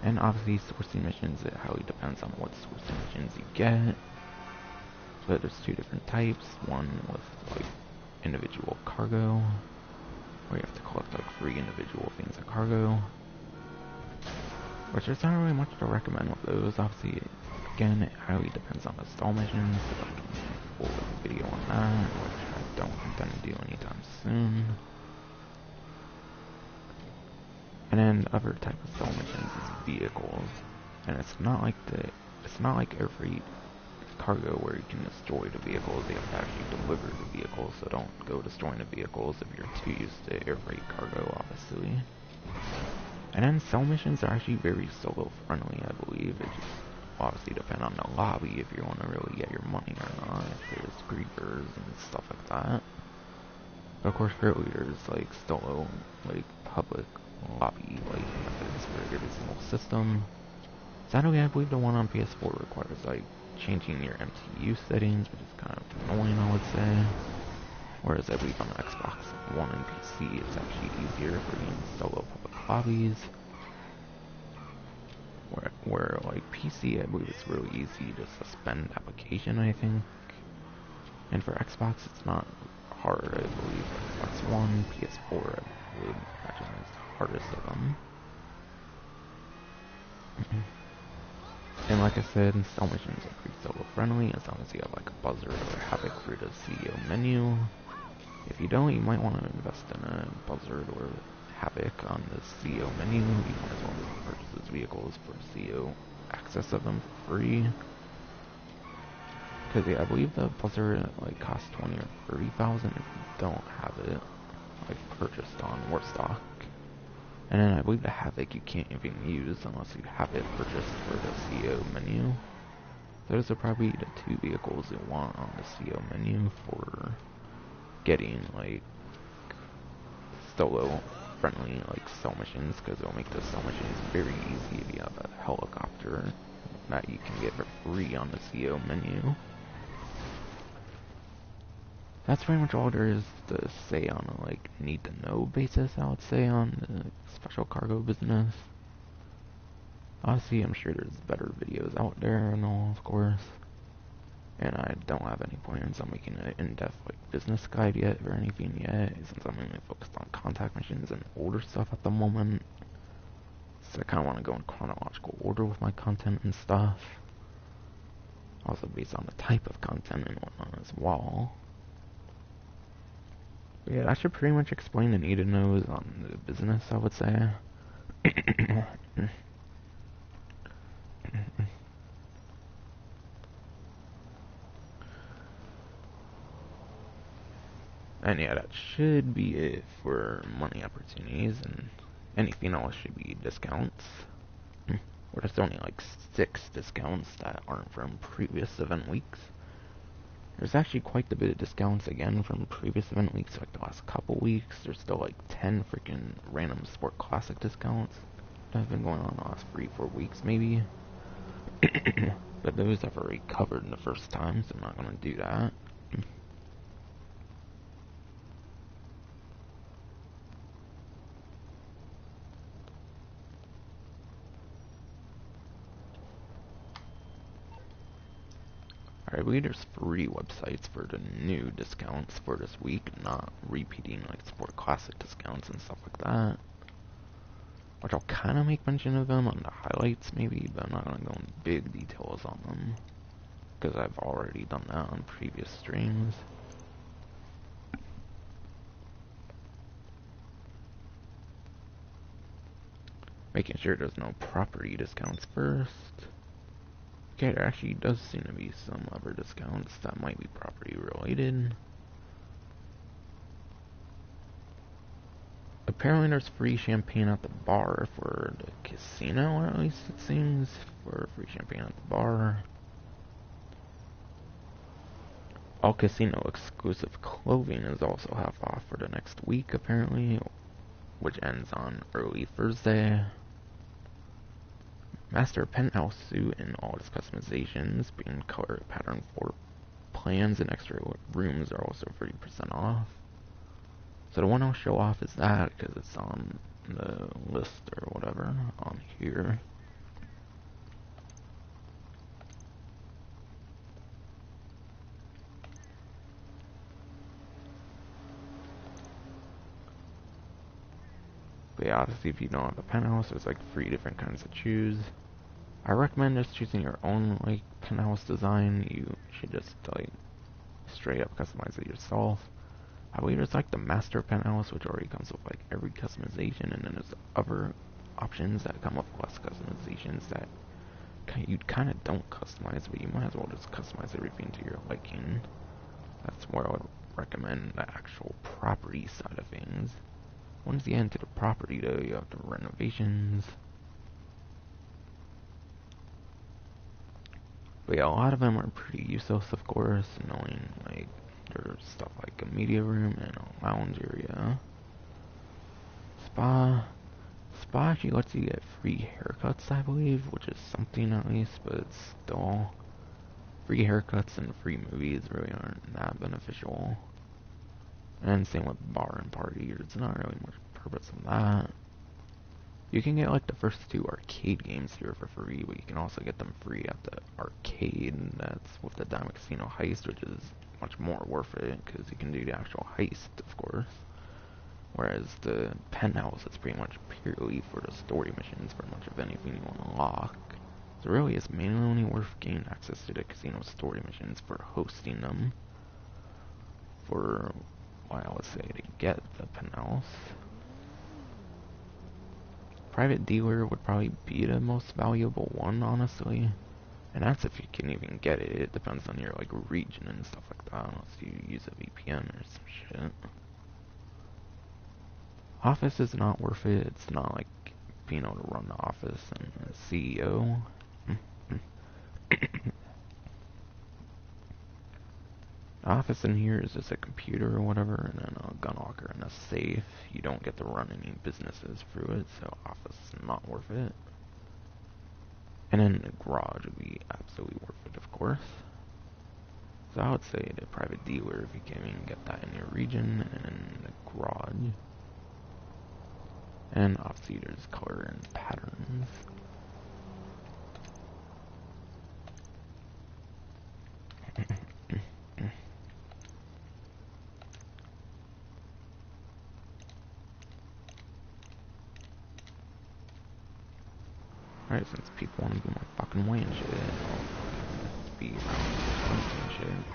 And obviously, sourcing missions, it highly depends on what sourcing missions you get. But there's 2 different types. One with like individual cargo, where you have to collect like 3 individual things of cargo. Which there's not really much to recommend with those. Obviously, again, it highly depends on the stall missions. So I can pull a video on that, which I don't intend to do anytime soon. And then the other type of stall missions is vehicles, and it's not like every cargo where you can destroy the vehicles. They have to actually deliver the vehicles, so don't go destroying the vehicles if you're too used to air freight cargo, obviously. And then cell missions are actually very solo friendly, I believe. It just obviously depends on the lobby if you want to really get your money or not, if there's creepers and stuff like that. But of course, currently there's like still no like public lobby like methods for every single system. Sadly, I believe the one on PS4 requires like changing your MTU settings, which is kind of annoying, I would say. Whereas I believe on Xbox One and PC, it's actually easier for getting solo public lobbies. Where like PC, I believe it's really easy to suspend application, I think. And for Xbox, it's not hard, I believe. Xbox One, PS4, I would imagine is the hardest of them. And like I said, install missions are pretty solo friendly as long as you have like a buzzer or havoc for the CEO menu. If you don't, you might want to invest in a buzzard or havoc on the CEO menu. You might as well purchase those vehicles for CEO access of them for free. Because yeah, I believe the buzzard like costs 20 or 30,000 if you don't have it like purchased on Warstock. And then I believe the havoc you can't even use unless you have it purchased for the CEO menu. Those are probably the two vehicles you want on the CEO menu for getting like solo friendly like cell missions, because it'll make the cell missions very easy if you have a helicopter that you can get for free on the CEO menu. That's pretty much all there is to say on a like need to know basis, I would say, on the special cargo business. Obviously, I'm sure there's better videos out there and all, of course. And I don't have any plans on making an in-depth like business guide yet or anything yet, since I'm mainly focused on contact missions and older stuff at the moment. So I kind of want to go in chronological order with my content and stuff. Also based on the type of content and whatnot as well. But yeah, that should pretty much explain the need to knows on the business, I would say. And yeah, that should be it for money opportunities, and anything else should be discounts. Or there's only like 6 discounts that aren't from previous event weeks. There's actually quite a bit of discounts again from previous event weeks, like the last couple weeks. There's still like 10 freaking random Sport Classic discounts that have been going on the last 3-4 weeks maybe. But those I've already covered in the first time, so I'm not going to do that. Alright, I believe there's 3 websites for the new discounts for this week, not repeating like Sport Classic discounts and stuff like that. Which I'll kind of make mention of them on the highlights maybe, but I'm not going to go into big details on them, because I've already done that on previous streams. Making sure there's no property discounts first. Okay, there actually does seem to be some other discounts that might be property related. Apparently there's free champagne at the bar for the casino, or at least it seems, for free champagne at the bar. All casino exclusive clothing is also half off for the next week apparently, which ends on early Thursday. Master penthouse suit and all its customizations, being color pattern for plans and extra rooms are also 30% off. So the one I'll show off is that, because it's on the list or whatever on here. But yeah, obviously if you don't have a penthouse, there's like 3 different kinds to choose. I recommend just choosing your own like penthouse design. You should just like straight up customize it yourself. I believe there's like the master penthouse, which already comes with like every customization, and then there's other options that come with less customizations that you kind of don't customize, but you might as well just customize everything to your liking. That's where I would recommend the actual property side of things. Once you get into the property though, you have the renovations. But yeah, a lot of them are pretty useless, of course, knowing like There's stuff like a media room and a lounge area. Spa. Spa actually lets you get free haircuts, I believe, which is something at least, but it's still... Free haircuts and free movies really aren't that beneficial. And same with bar and party, there's not really much purpose of that. You can get like the first 2 arcade games here for free, but you can also get them free at the arcade that's with the Diamond Casino Heist, which is much more worth it, because you can do the actual heist, of course. Whereas the Penthouse is pretty much purely for the story missions, pretty much of anything you want to unlock. So really it's mainly only worth gaining access to the casino story missions for hosting them. For, what I would say, to get the Penthouse. Private dealer would probably be the most valuable one, honestly. And that's if you can even get it. It depends on your like region and stuff like that, unless you use a VPN or some shit. Office is not worth it. It's not like being able to run the office and CEO. The office in here is just a computer or whatever, and then a gun locker and a safe. You don't get to run any businesses through it, so office is not worth it. And then the garage would be absolutely worth it, of course. So I would say the private dealer, if you can even get that in your region, and the garage. And obviously there's color and patterns. Alright, since people want to get my fucking way and shit, I'll be around and shit.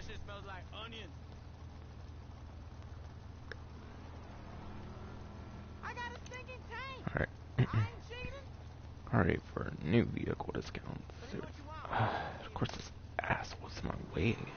Shit smells like onions. I got a stinking tank. Alright. I ain't cheating. Alright, for a new vehicle discount. Of course this asshole's in my way again.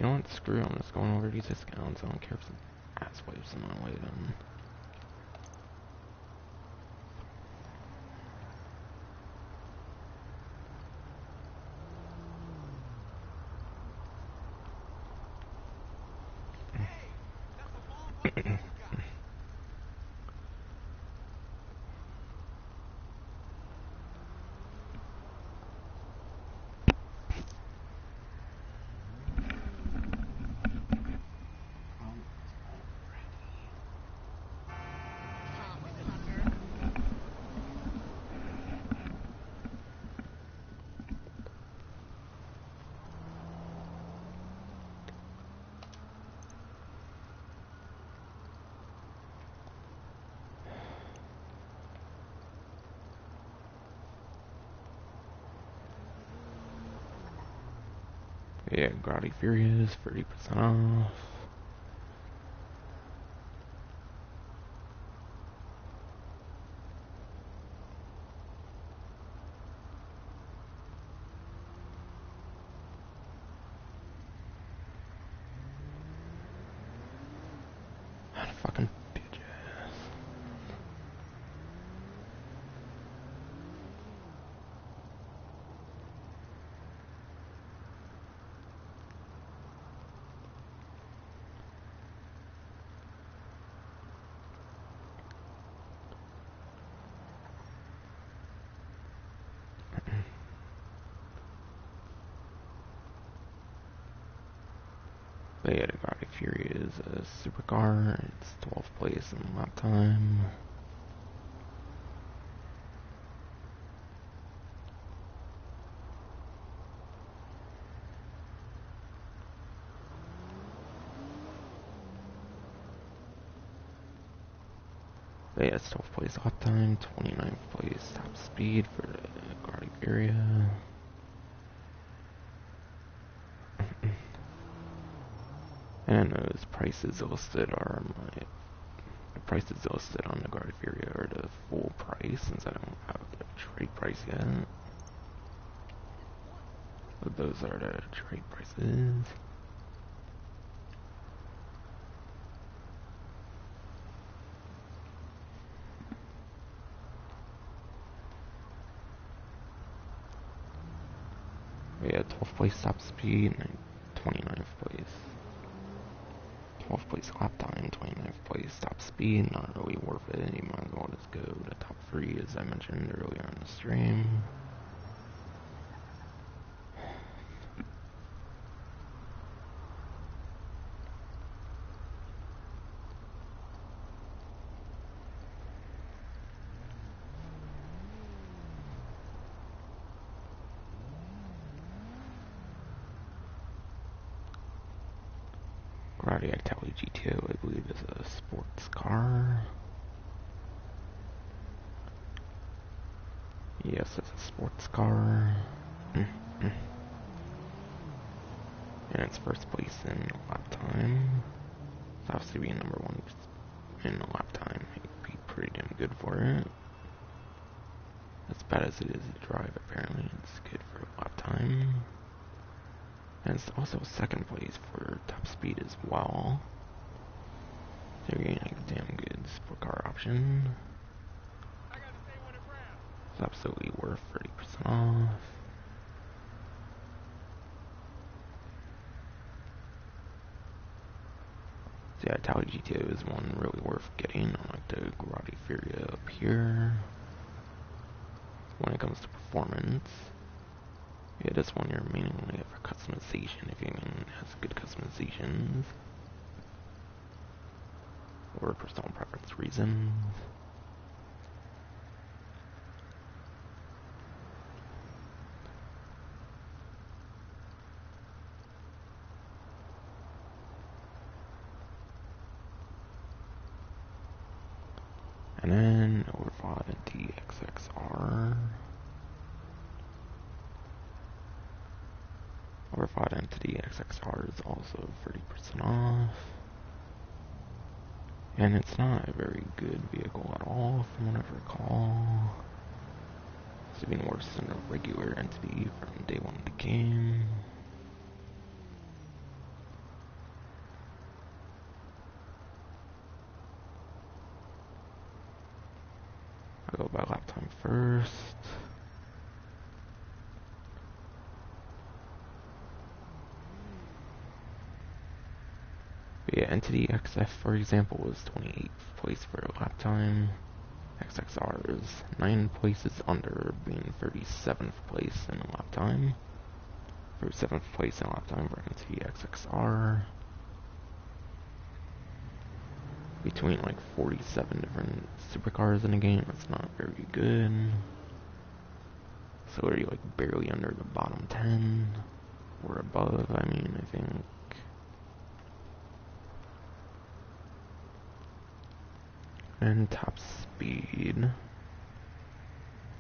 You know what? Screw it. I'm just going over these discounts. I don't care if some ass wipes on my way then. Yeah, Grotty Furious, 30% off. That fucking bitches. But yeah, the Grotty Fury is a supercar. It's 12th place in lap time. But yeah, it's 12th place lap time, 29th place top speed for the Grotty Fury. And those prices listed are the prices listed on the Grotty Fury are the full price since I don't have the trade price yet. But those are the trade prices. Yeah, 12th place top speed, 29th place. 12th place lap time, 29th place top speed, not really worth it. You might as well just go to top 3 as I mentioned earlier in the stream. Grotty Itali GTO, I believe, is a sports car. Yes, it's a sports car. And it's first place in lap time. It's obviously being number 1 in lap time. It'd be pretty damn good for it. As bad as it is to drive, apparently, it's good for lap time. And it's also second place for top speed as well. So you're getting a damn good sport car option. It's absolutely worth 30% off. So yeah, Itali GTO is one really worth getting on like the Grotty Fury up here. When it comes to performance, yeah, this one you're mainly for customization if it has good customizations or personal preference reasons. And then over 5 DXXR. Over 5 Entity XXR is also 30% off. And it's not a very good vehicle at all, from what I recall. It's even worse than a regular Entity from day 1 of the game. Yeah, Entity XF, for example, was 28th place for lap time. XXR is 9 places under, being 37th place in lap time. 37th place in lap time for Entity XXR. Between like 47 different supercars in a game, that's not very good. So are you like barely under the bottom 10? Or above, I mean, I think. And top speed.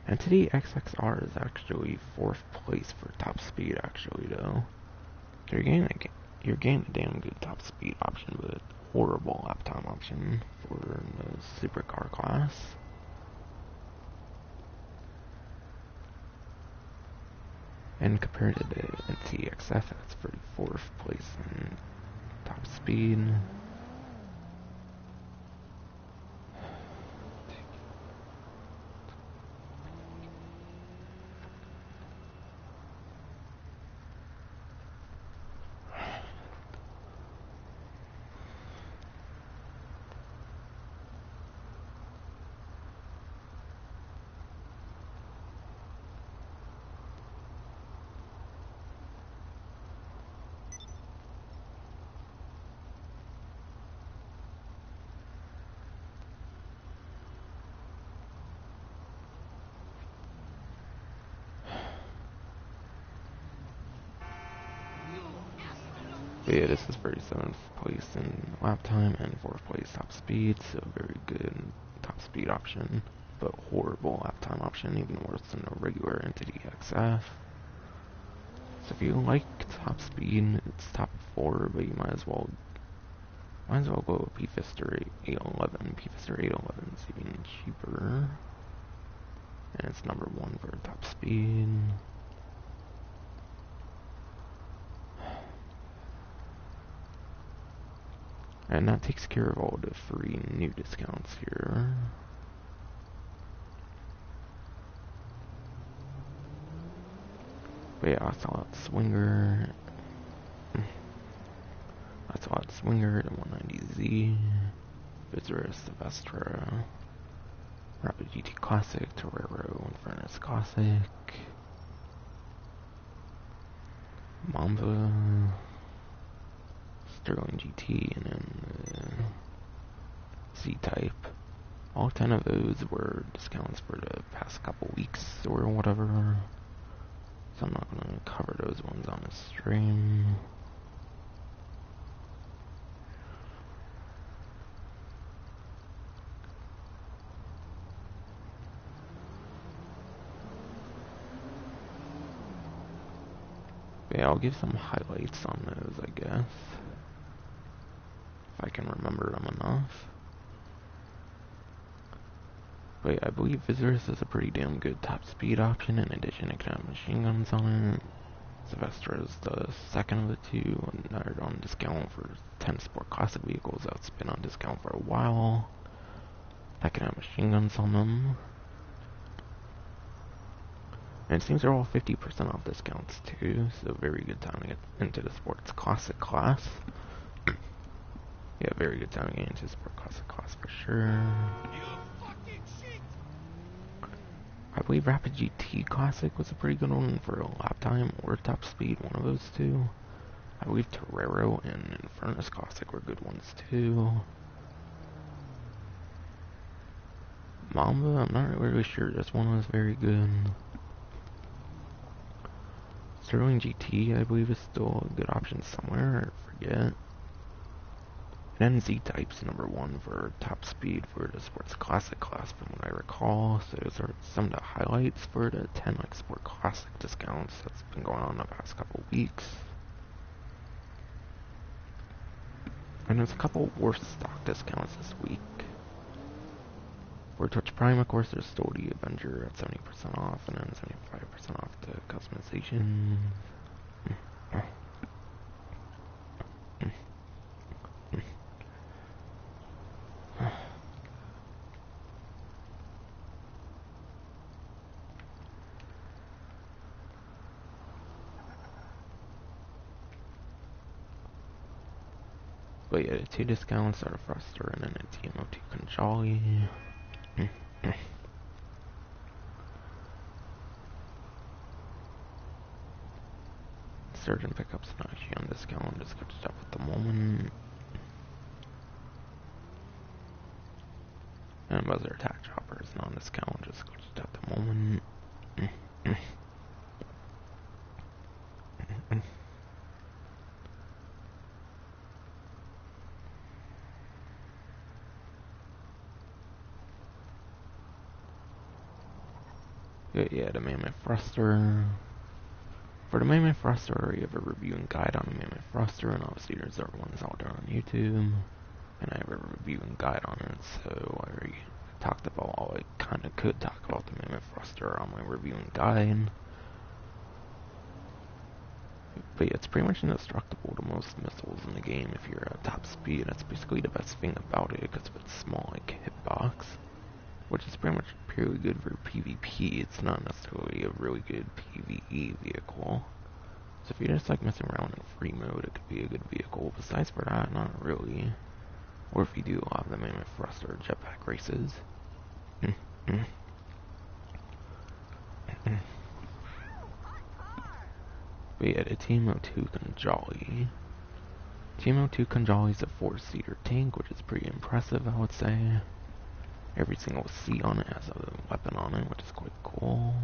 Entity XXR is actually 4th place for top speed, actually, though. You're getting a damn good top speed option, but horrible lap time option for the supercar class. And compared to the Entity XF, that's 34th place in top speed. But yeah, this is 37th place in lap time and 4th place top speed, so very good top speed option, but horrible lap time option, even worse than a regular Entity XF. So if you like top speed, it's top 4, but you might as well go with P-Fister 811. P-Fister 811 is even cheaper, and it's number 1 for top speed. And that takes care of all the free new discounts here. But yeah, I saw that Swinger. I saw that Swinger, the 190Z, Viserys, Vestra, Rapid GT Classic, Torero, Infernus Classic, Mamba, Sterling GT, and then Z-Type. All 10 of those were discounts for the past couple weeks or whatever. So I'm not going to cover those ones on the stream. But yeah, I'll give some highlights on those, I guess. If I can remember them enough. But yeah, I believe Viserys is a pretty damn good top speed option. In addition, it can have machine guns on it. Sylvester is the second of the two, and they're on discount for 10 Sport Classic vehicles that's been on discount for a while. That can have machine guns on them. And it seems they're all 50% off discounts too, so very good time to get into the Sports Classic class. Yeah, very good time to get into the Sport Classic class for sure. I believe Rapid GT Classic was a pretty good one for a lap time or top speed, one of those two. I believe Torero and Infernus Classic were good ones too. Mamba, I'm not really sure, this one was very good. Sterling GT, I believe, is still a good option somewhere, I forget. And then Z-Type's number 1 for top speed for the Sports Classic class, from what I recall. So those are some of the highlights for the 10 like Sport Classic discounts that's been going on the past couple weeks. And there's a couple worse stock discounts this week. For Twitch Prime, of course, there's still the Avenger at 70% off, and then 75% off the customization. But yeah, 2 discounts are a Fruster and then a TMO2 Conjali. Surgeon pickups not actually on discount, just good stuff at the moment. And Buzzer Attack Chopper is not on discount, just good stuff at the moment. Yeah, the Mammoth Thruster. For the Mammoth Thruster, you have a review and guide on the Mammoth Thruster, and obviously there's other ones out there on YouTube. And I have a review and guide on it, so I already talked about all I kind of could talk about the Mammoth Thruster on my review and guide. But yeah, it's pretty much indestructible to most missiles in the game if you're at top speed. That's basically the best thing about it, because of its small like hitbox, which is pretty much purely good for PvP. It's not necessarily a really good PvE vehicle. So if you're just like messing around in free mode, it could be a good vehicle. Besides for that, not really. Or if you do a lot of the Mammoth Thruster jetpack races. But yeah, the TMO2 Conjali. TMO2 Conjali is a 4-seater tank, which is pretty impressive, I would say. Every single seat on it has a weapon on it, which is quite cool.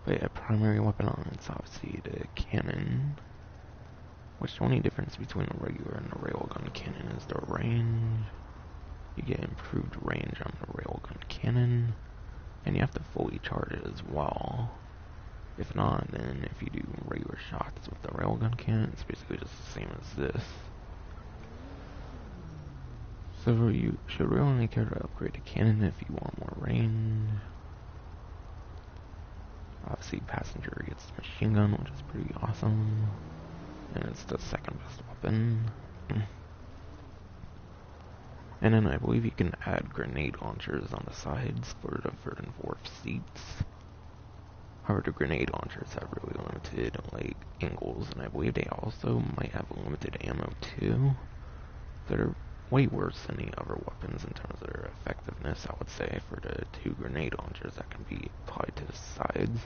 But yeah, primary weapon on it's obviously the cannon. Which the only difference between a regular and a railgun cannon is the range. You get improved range on the railgun cannon, and you have to fully charge it as well. If not, then if you do regular shots with the railgun cannon, it's basically just the same as this. So you should really only care to upgrade the cannon if you want more range. Obviously, passenger gets the machine gun, which is pretty awesome, and it's the second best weapon. And then I believe you can add grenade launchers on the sides for the third and fourth seats. However, the grenade launchers have really limited like angles, and I believe they also might have limited ammo too. So they're way worse than the other weapons in terms of their effectiveness, I would say, for the 2 grenade launchers that can be applied to the sides.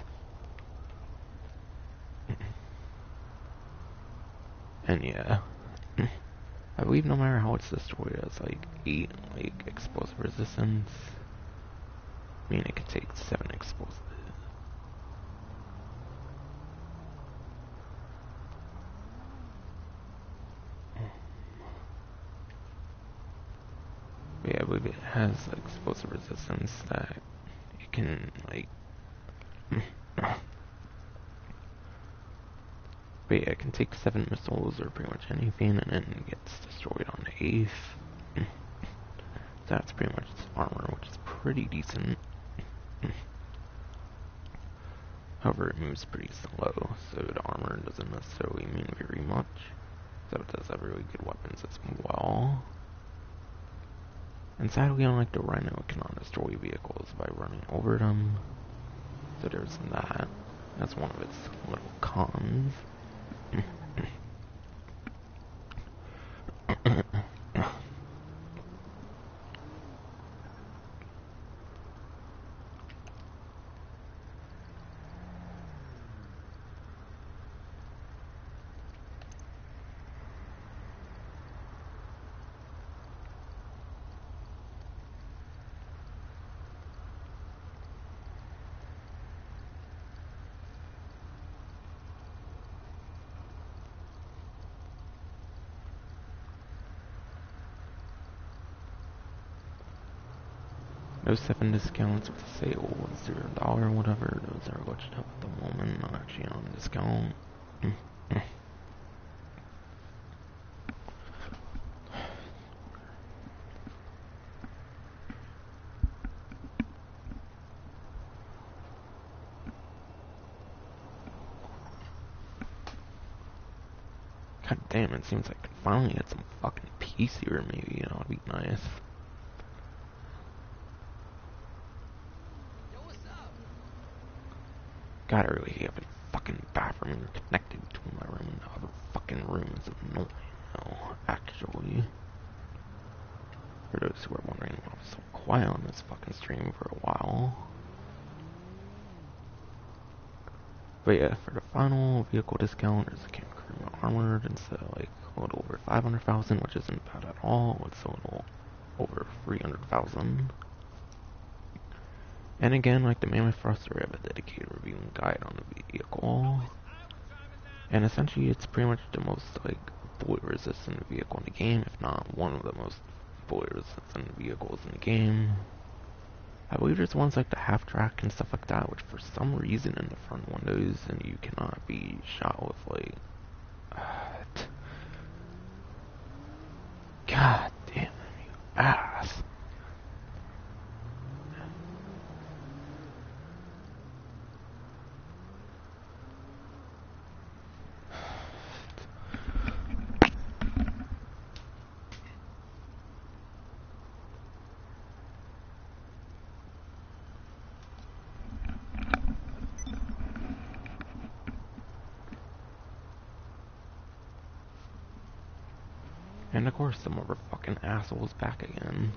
And yeah, I believe no matter how it's destroyed, it has like 8 like explosive resistance. I mean, it could take 7 explosives. But yeah, I believe it has like, explosive resistance that it can like. But yeah, it can take 7 missiles or pretty much anything, and then gets destroyed on the 8th. That's pretty much its armor, which is pretty decent. However, it moves pretty slow, so the armor doesn't necessarily mean very much. So it does have really good weapons as well. And sadly, unlike the Rhino, it cannot destroy vehicles by running over them. So there's that. That's one of its little cons. Those 7 discounts with the sale was $0 whatever. Those are glitched up at the moment, not actually on discount. God damn, it seems like I can finally get some fucking peace here, maybe, you know, it'd be nice. God, I really have a fucking bathroom connected between my room and the other fucking room is annoying. No, actually. For those who are wondering why I was so quiet on this fucking stream for a while. But yeah, for the final vehicle discount, there's a Camp Crew Armored instead of like a little over 500,000, which isn't bad at all. It's a little over 300,000. And again, like the Mammoth Thruster, we have a dedicated review and guide on the vehicle. And essentially, it's pretty much the most like bullet-resistant vehicle in the game, if not one of the most bullet-resistant vehicles in the game. I believe there's ones like the half-track and stuff like that, which for some reason in the front windows, and you cannot be shot with like... God damn it, you ass. And of course, some other fucking assholes back again.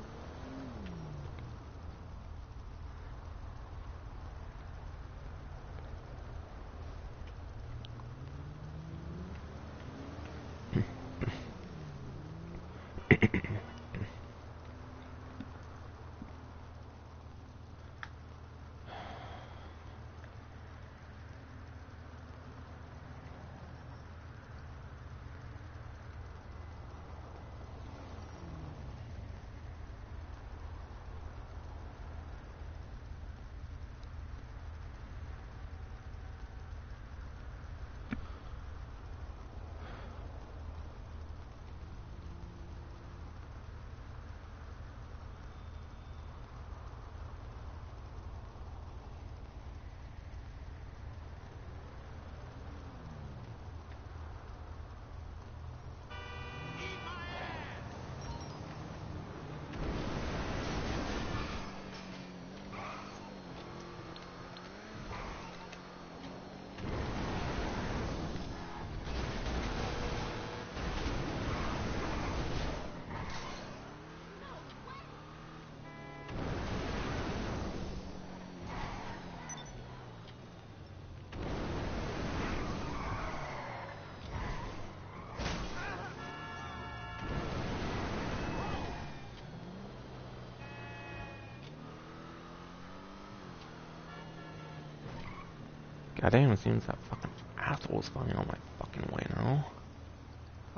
Goddamn, it seems that fucking asshole's finally on my fucking way now.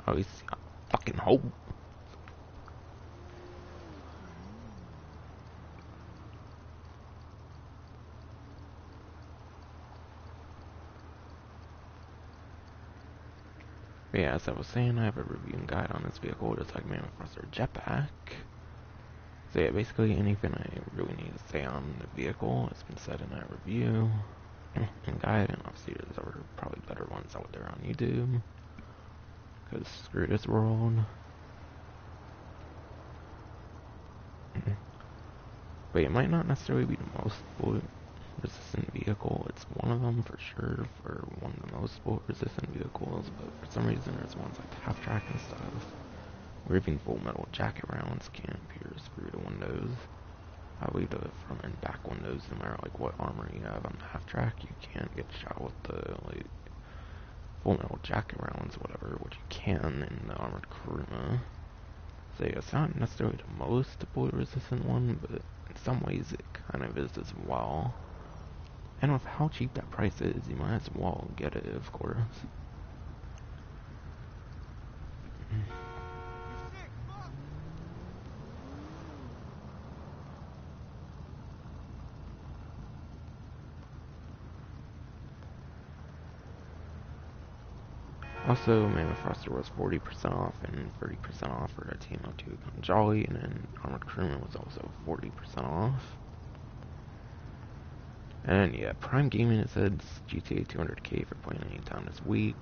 At least I fucking hope. But yeah, as I was saying, I have a review and guide on this vehicle, just like Mammoth Thruster Jetpack. So yeah, basically anything I really need to say on the vehicle has been said in that review and guide, and obviously there's other probably better ones out there on YouTube. Because screw this world. But it might not necessarily be the most bullet resistant vehicle. It's one of them for sure, for one of the most bullet resistant vehicles, but for some reason there's ones like half track and stuff, where even full metal jacket rounds can't pierce through the windows. I believe the front and back windows, no matter like what armor you have on the half track, you can't get shot with the like full metal jacket rounds, whatever, which you can in the armored Kuruma. So yeah, it's not necessarily the most bullet resistant one, but in some ways it kind of is as well. And with how cheap that price is, you might as well get it, of course. Also, Mammoth Thruster was 40% off and 30% off for the TMO2 Jolly, and then Armored Crewman was also 40% off. And yeah, Prime Gaming, it says GTA 200K for playing anytime this week.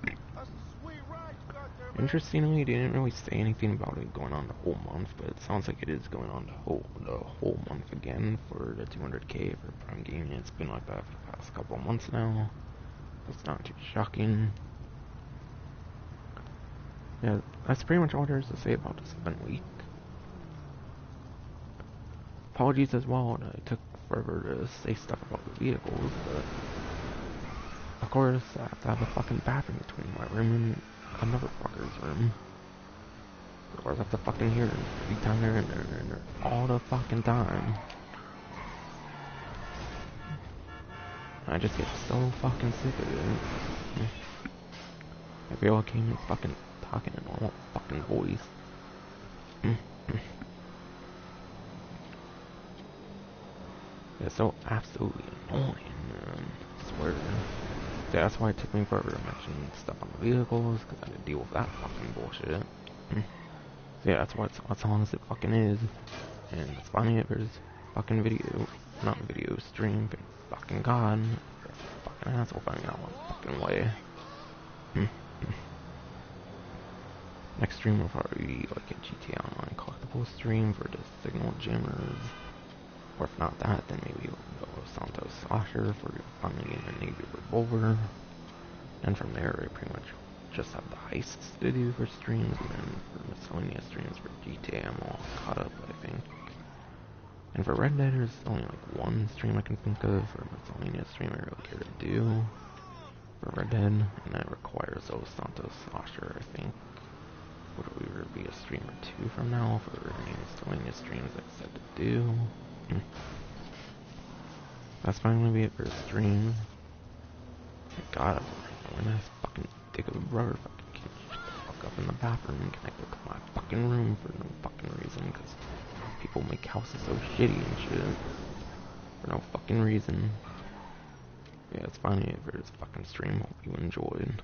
That's a sweet ride you got there, Interestingly, they didn't really say anything about it going on the whole month, but it sounds like it is going on the whole month again for the 200k for Prime Gaming. It's been like that for the past couple of months now. It's not too shocking. Yeah, that's pretty much all there is to say about this event week. Apologies as well that it took forever to say stuff about the vehicles, but of course I have to have a fucking bathroom between my room and another fucker's room. Of course I have to fucking hear them every time they're in there all the fucking time. I just get so fucking sick of it. I feel like I came in fucking talking in a normal fucking voice. It's so absolutely annoying, man. I swear. Yeah, that's why it took me forever to mention stuff on the vehicles, because I had to deal with that fucking bullshit. So yeah, that's why it's as long as it fucking is. And it's funny if there's fucking video, not video, stream, but fucking god. Fucking asshole finding out one fucking way. Next stream will probably be like a GTA Online collectible stream for the Signal Jammers. Or if not that, then maybe we'll go with Santos Slasher for finally getting a Navy Revolver. And from there, we pretty much just have the heists to do for streams, and then for miscellaneous streams for GTA, I'm all caught up, I think. And for Red Dead, there's only like one stream I can think of for miscellaneous stream I really care to do for Red Dead, and that requires those Santos Slasher, I think. Would we be a stream or two from now for any miscellaneous streams I said to do? That's probably gonna be it for streams. God, when this fucking dick of a brother fucking can't shut the fuck up in the bathroom and connected to my fucking room for no fucking reason, because people make houses so shitty and shit for no fucking reason. Yeah, it's finally it for this fucking stream. Hope you enjoyed.